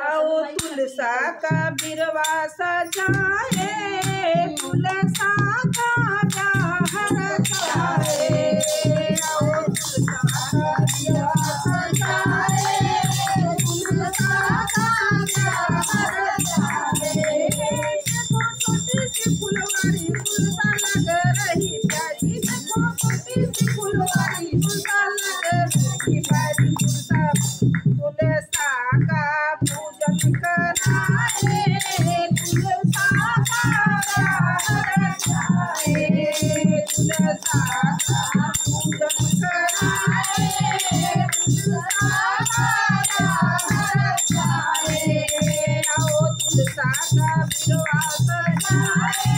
आओ तुलसा का बिरवा सजाए, तुलसा का प्यार रचाए। आओ तुलसा का बिरवा सजाए, तुलसा का प्यार रचाए। देखो छोटी सी फुलवारी तुलसा लग रही प्यारी, देखो छोटी सी फुलवारी तुलसा लग रही प्यारी। तुलसा का पूजन कराए, तुलसा का प्यार रचाए। तुलसा का पूजन कराए, तुलसा का प्यार रचाए। आओ तुलसा का बिरवा सजाए,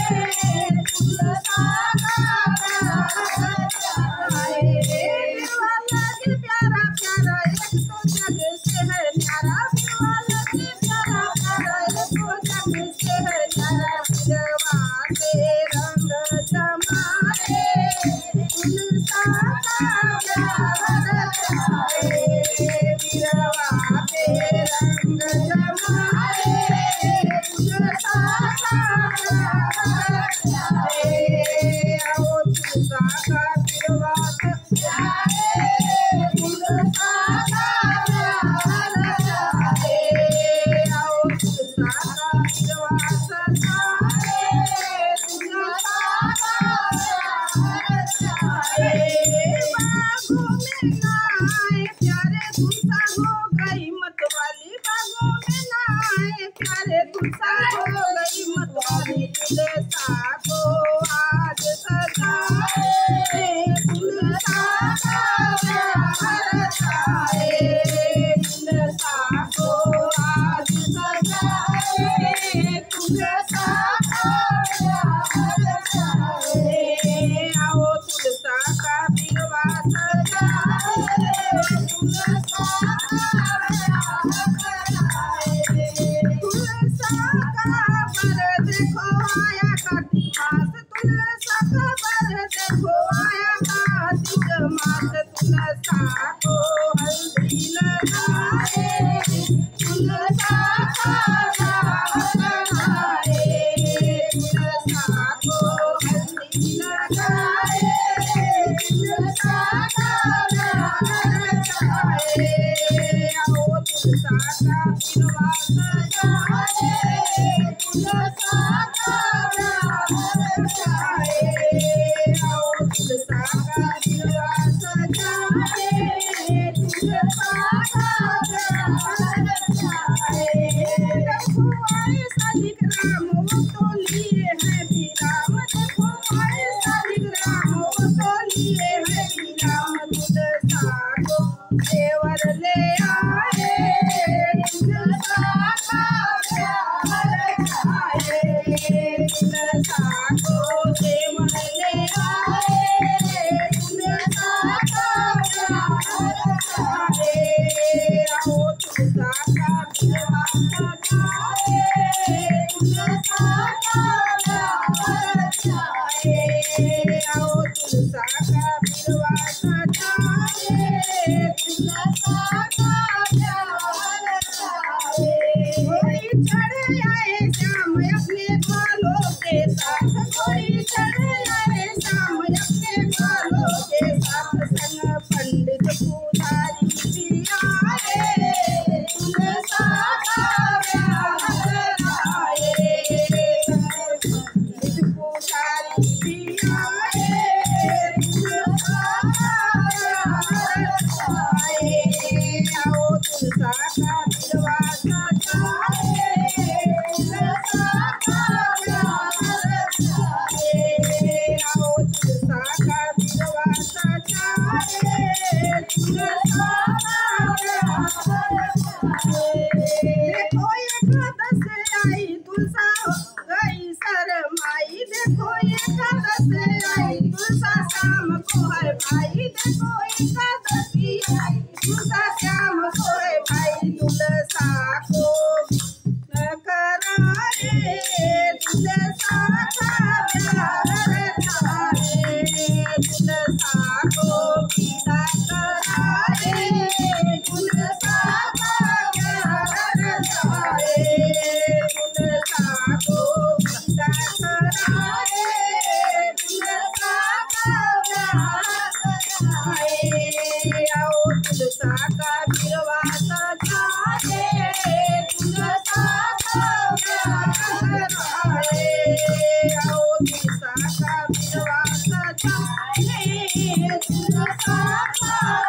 तुलसा का प्यार रचाए। बिरवा लगे प्यारा प्यारा एक तो जग से है न्यारा, बिरवा लगे प्यारा प्यारा एक तो जग से है न्यारा। बिरवा से रंग जमाए, तुलसा का प्यार रचाए। बिरवा से रंग जमाए, तुलसा का प्यार रचाए। आओ तुलसा का बिरवा सजाए, तुलसा का प्यार रचाए। आओ तुलसा का बिरवा सजाए, तुलसा का प्यार रचाए। बागों में नाए प्यारे तुलसा हो गई मतवाली, बागों में नाए प्यारे तुलसा हो गई मतवाली। तुलसा को आज सजाए, तुलसा का प्यार रचाए। तुलसा को आज सजाए, तुलसा का प्यार रचाए। आओ तुलसा का बिरवा सजाए, तुलसा का प्यार रचाए। तुलसा का बर देखो आया कार्तिक मास, तुलसा का बर देखो आया कार्तिक मास। तुलसा को हल्दी लगाए, तुलसा का प्यार रचाए। तुलसा को हल्दी लगाए, तुलसा का प्यार रचाए। आओ तुलसा का बिरवा सजाए, तुलसा का प्यार रचाए। आओ तुलसा का बिरवा सजाए, तुलसा का प्यार रचाए। देखो आए सालिक राम वो तो लिए हैं विराम, देखो आए सालिक राम वो तो लिए हैं विराम। तुलसा को देवर ले आए, तुलसा का प्यार रचाए। तुलसा को देवर ले आए, तुलसा का प्यार रचाए। आओ तुलसा का बिरवा सजाए, तुलसा का प्यार रचाए। आओ तुलसा का बिरवा सजाए, तुलसा का प्यार रचाए। कोई चढ़ आए श्याम अपने बालों के साथ, कोई चढ़ आए श्याम अपने बालों के साथ। संग पंडित पुजारी भी आए, तुलसा का प्यार रचाए। संग पंडित पुजारी भी आए, तुलसा का प्यार रचाए। आओ तुलसा का बिरवा सजाए, तुलसा का प्यार रचाए। आओ तुलसा का बिरवा सजाए, तुलसा का प्यार रचाए। देखो एकादश आई तुलसा हो गई शरमाई, देखो एकादश आई तुलसा श्याम को है भाई। देखो एकादशी आई तुलसा श्याम को है भाई। का